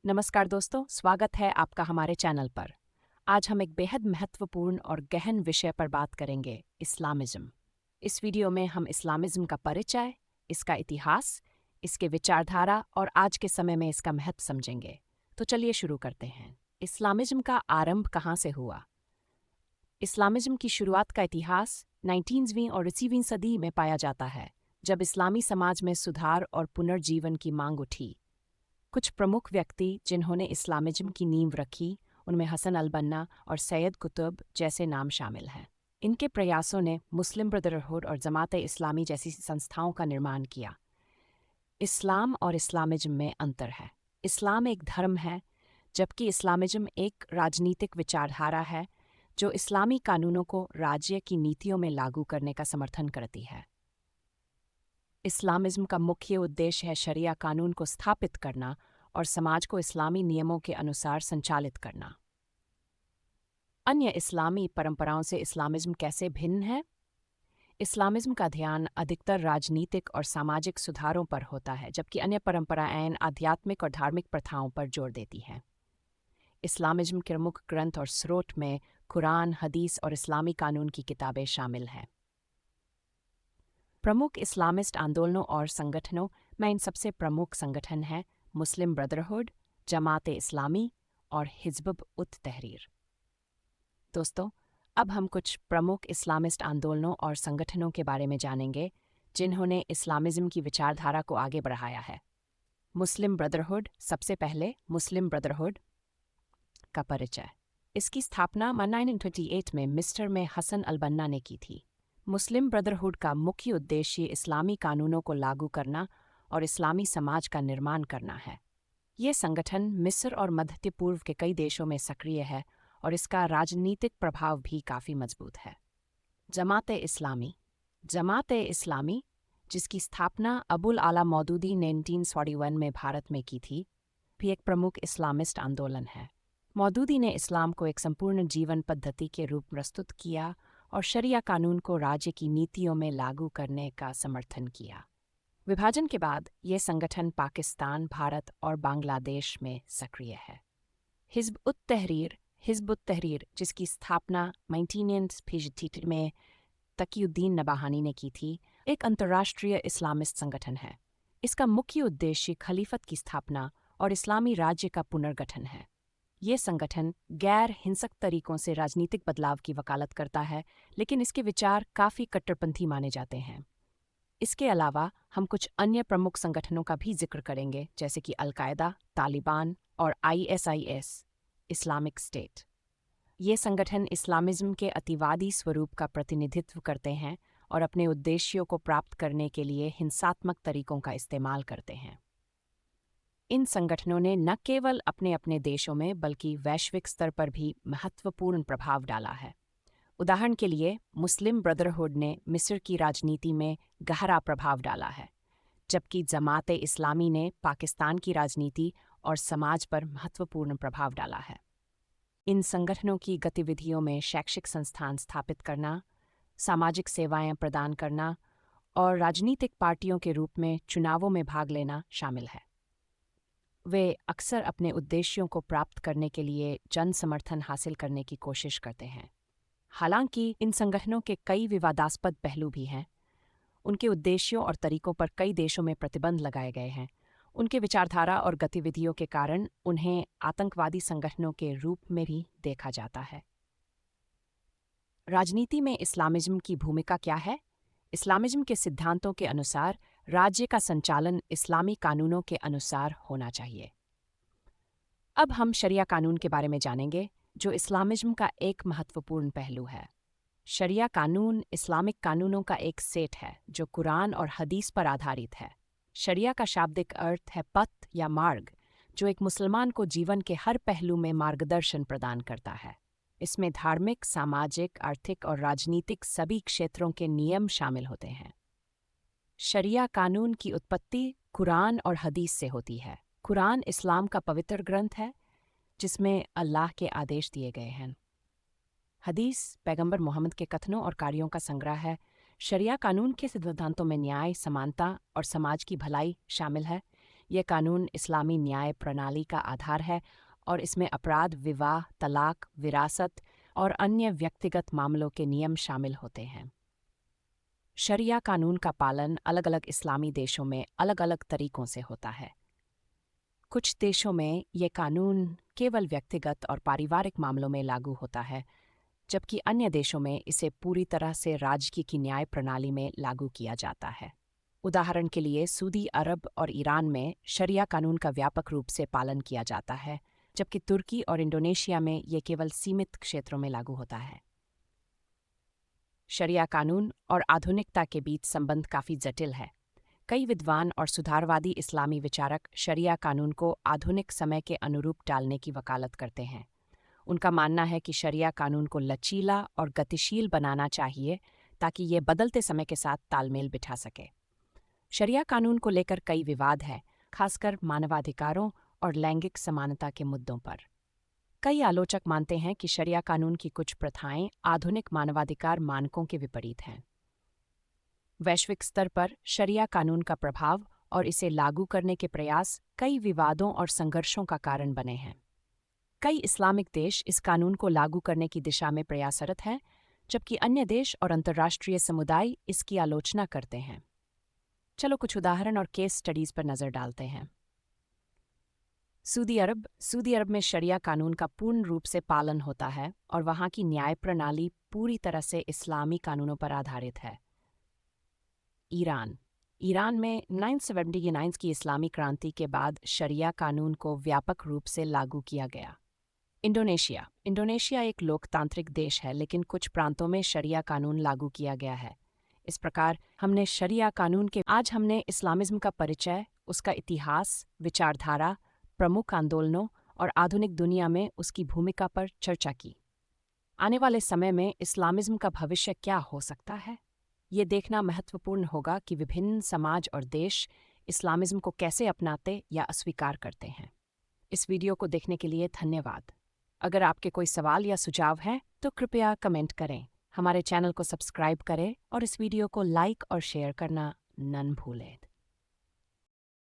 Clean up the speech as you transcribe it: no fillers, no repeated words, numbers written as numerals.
नमस्कार दोस्तों, स्वागत है आपका हमारे चैनल पर। आज हम एक बेहद महत्वपूर्ण और गहन विषय पर बात करेंगे, इस्लामिज्म। इस वीडियो में हम इस्लामिज्म का परिचय, इसका इतिहास, इसके विचारधारा और आज के समय में इसका महत्व समझेंगे। तो चलिए शुरू करते हैं। इस्लामिज्म का आरंभ कहाँ से हुआ? इस्लामिज्म की शुरुआत का इतिहास 19वीं और 20वीं सदी में पाया जाता है, जब इस्लामी समाज में सुधार और पुनर्जीवन की मांग उठी। कुछ प्रमुख व्यक्ति जिन्होंने इस्लामिज्म की नींव रखी, उनमें हसन अल-बन्ना और सैयद कुतुब जैसे नाम शामिल हैं। इनके प्रयासों ने मुस्लिम ब्रदरहुड और जमात-ए-इस्लामी जैसी संस्थाओं का निर्माण किया। इस्लाम और इस्लामिज्म में अंतर है। इस्लाम एक धर्म है, जबकि इस्लामिज्म एक राजनीतिक विचारधारा है जो इस्लामी कानूनों को राज्य की नीतियों में लागू करने का समर्थन करती है। इस्लामिज्म का मुख्य उद्देश्य है शरिया कानून को स्थापित करना और समाज को इस्लामी नियमों के अनुसार संचालित करना। अन्य इस्लामी परंपराओं से इस्लामिज्म कैसे भिन्न है? इस्लामिज्म का ध्यान अधिकतर राजनीतिक और सामाजिक सुधारों पर होता है, जबकि अन्य परंपराएं आध्यात्मिक और धार्मिक प्रथाओं पर जोर देती हैं। इस्लामिज्म के प्रमुख ग्रंथ और स्रोत में कुरान, हदीस और इस्लामी कानून की किताबें शामिल हैं। प्रमुख इस्लामिस्ट आंदोलनों और संगठनों में इन सबसे प्रमुख संगठन हैं मुस्लिम ब्रदरहुड, जमात-ए-इस्लामी और हिज़्ब उत तहरीर। दोस्तों, अब हम कुछ प्रमुख इस्लामिस्ट आंदोलनों और संगठनों के बारे में जानेंगे जिन्होंने इस्लामिज्म की विचारधारा को आगे बढ़ाया है। मुस्लिम ब्रदरहुड। सबसे पहले मुस्लिम ब्रदरहुड का परिचय। इसकी स्थापना 1928 में मिस्र में हसन अल-बन्ना ने की थी। मुस्लिम ब्रदरहुड का मुख्य उद्देश्य इस्लामी कानूनों को लागू करना और इस्लामी समाज का निर्माण करना है। ये संगठन मिस्र और मध्य पूर्व के कई देशों में सक्रिय है और इसका राजनीतिक प्रभाव भी काफ़ी मजबूत है। जमात-ए-इस्लामी। जमात-ए-इस्लामी, जिसकी स्थापना अबुल आला मौदूदी ने 1941 में भारत में की थी, भी एक प्रमुख इस्लामिस्ट आंदोलन है। मौदूदी ने इस्लाम को एक संपूर्ण जीवन पद्धति के रूप प्रस्तुत किया और शरिया कानून को राज्य की नीतियों में लागू करने का समर्थन किया। विभाजन के बाद ये संगठन पाकिस्तान, भारत और बांग्लादेश में सक्रिय है। हिज़्ब उत तहरीर। हिज़्ब उत तहरीर, जिसकी स्थापना 1950 में तकीउद्दीन नबाहानी ने की थी, एक अंतर्राष्ट्रीय इस्लामिस्ट संगठन है। इसका मुख्य उद्देश्य खलीफत की स्थापना और इस्लामी राज्य का पुनर्गठन है। ये संगठन गैर हिंसक तरीकों से राजनीतिक बदलाव की वकालत करता है, लेकिन इसके विचार काफ़ी कट्टरपंथी माने जाते हैं। इसके अलावा हम कुछ अन्य प्रमुख संगठनों का भी जिक्र करेंगे, जैसे कि अल-कायदा, तालिबान और ISIS, इस्लामिक स्टेट। ये संगठन इस्लामिज्म के अतिवादी स्वरूप का प्रतिनिधित्व करते हैं और अपने उद्देश्यों को प्राप्त करने के लिए हिंसात्मक तरीकों का इस्तेमाल करते हैं। इन संगठनों ने न केवल अपने अपने देशों में बल्कि वैश्विक स्तर पर भी महत्वपूर्ण प्रभाव डाला है। उदाहरण के लिए, मुस्लिम ब्रदरहुड ने मिस्र की राजनीति में गहरा प्रभाव डाला है, जबकि जमात-ए-इस्लामी ने पाकिस्तान की राजनीति और समाज पर महत्वपूर्ण प्रभाव डाला है। इन संगठनों की गतिविधियों में शैक्षिक संस्थान स्थापित करना, सामाजिक सेवाएं प्रदान करना और राजनीतिक पार्टियों के रूप में चुनावों में भाग लेना शामिल है। वे अक्सर अपने उद्देश्यों को प्राप्त करने के लिए जन समर्थन हासिल करने की कोशिश करते हैं। हालांकि इन संगठनों के कई विवादास्पद पहलू भी हैं। उनके उद्देश्यों और तरीकों पर कई देशों में प्रतिबंध लगाए गए हैं। उनके विचारधारा और गतिविधियों के कारण उन्हें आतंकवादी संगठनों के रूप में भी देखा जाता है। राजनीति में इस्लामिज्म की भूमिका क्या है? इस्लामिज्म के सिद्धांतों के अनुसार राज्य का संचालन इस्लामी कानूनों के अनुसार होना चाहिए। अब हम शरिया कानून के बारे में जानेंगे, जो इस्लामिज्म का एक महत्वपूर्ण पहलू है। शरिया कानून इस्लामिक कानूनों का एक सेट है जो कुरान और हदीस पर आधारित है। शरिया का शाब्दिक अर्थ है पथ या मार्ग, जो एक मुसलमान को जीवन के हर पहलू में मार्गदर्शन प्रदान करता है। इसमें धार्मिक, सामाजिक, आर्थिक और राजनीतिक सभी क्षेत्रों के नियम शामिल होते हैं। शरिया कानून की उत्पत्ति कुरान और हदीस से होती है। कुरान इस्लाम का पवित्र ग्रंथ है, जिसमें अल्लाह के आदेश दिए गए हैं। हदीस पैगंबर मोहम्मद के कथनों और कार्यों का संग्रह है। शरिया कानून के सिद्धांतों में न्याय, समानता और समाज की भलाई शामिल है। ये कानून इस्लामी न्याय प्रणाली का आधार है और इसमें अपराध, विवाह, तलाक, विरासत और अन्य व्यक्तिगत मामलों के नियम शामिल होते हैं। शरिया कानून का पालन अलग-अलग इस्लामी देशों में अलग-अलग तरीकों से होता है। कुछ देशों में ये कानून केवल व्यक्तिगत और पारिवारिक मामलों में लागू होता है, जबकि अन्य देशों में इसे पूरी तरह से राज्य की न्याय प्रणाली में लागू किया जाता है। उदाहरण के लिए सऊदी अरब और ईरान में शरिया कानून का व्यापक रूप से पालन किया जाता है, जबकि तुर्की और इंडोनेशिया में ये केवल सीमित क्षेत्रों में लागू होता है। शरिया कानून और आधुनिकता के बीच संबंध काफ़ी जटिल है। कई विद्वान और सुधारवादी इस्लामी विचारक शरिया कानून को आधुनिक समय के अनुरूप डालने की वकालत करते हैं। उनका मानना है कि शरिया कानून को लचीला और गतिशील बनाना चाहिए ताकि ये बदलते समय के साथ तालमेल बिठा सके। शरिया कानून को लेकर कई विवाद है, खासकर मानवाधिकारों और लैंगिक समानता के मुद्दों पर। कई आलोचक मानते हैं कि शरिया कानून की कुछ प्रथाएं आधुनिक मानवाधिकार मानकों के विपरीत हैं। वैश्विक स्तर पर शरिया कानून का प्रभाव और इसे लागू करने के प्रयास कई विवादों और संघर्षों का कारण बने हैं। कई इस्लामिक देश इस कानून को लागू करने की दिशा में प्रयासरत हैं, जबकि अन्य देश और अंतर्राष्ट्रीय समुदाय इसकी आलोचना करते हैं। चलो कुछ उदाहरण और केस स्टडीज पर नजर डालते हैं। सऊदी अरब में शरिया कानून का पूर्ण रूप से पालन होता है और वहाँ की न्याय प्रणाली पूरी तरह से इस्लामी कानूनों पर आधारित है। ईरान में 979 की इस्लामी क्रांति के बाद शरिया कानून को व्यापक रूप से लागू किया गया। इंडोनेशिया एक लोकतांत्रिक देश है, लेकिन कुछ प्रांतों में शरिया कानून लागू किया गया है। इस प्रकार आज हमने इस्लामिज्म का परिचय, उसका इतिहास, विचारधारा, प्रमुख आंदोलनों और आधुनिक दुनिया में उसकी भूमिका पर चर्चा की। आने वाले समय में इस्लामिज्म का भविष्य क्या हो सकता है, ये देखना महत्वपूर्ण होगा कि विभिन्न समाज और देश इस्लामिज्म को कैसे अपनाते या अस्वीकार करते हैं। इस वीडियो को देखने के लिए धन्यवाद। अगर आपके कोई सवाल या सुझाव हैं तो कृपया कमेंट करें। हमारे चैनल को सब्सक्राइब करें और इस वीडियो को लाइक और शेयर करना न भूलें।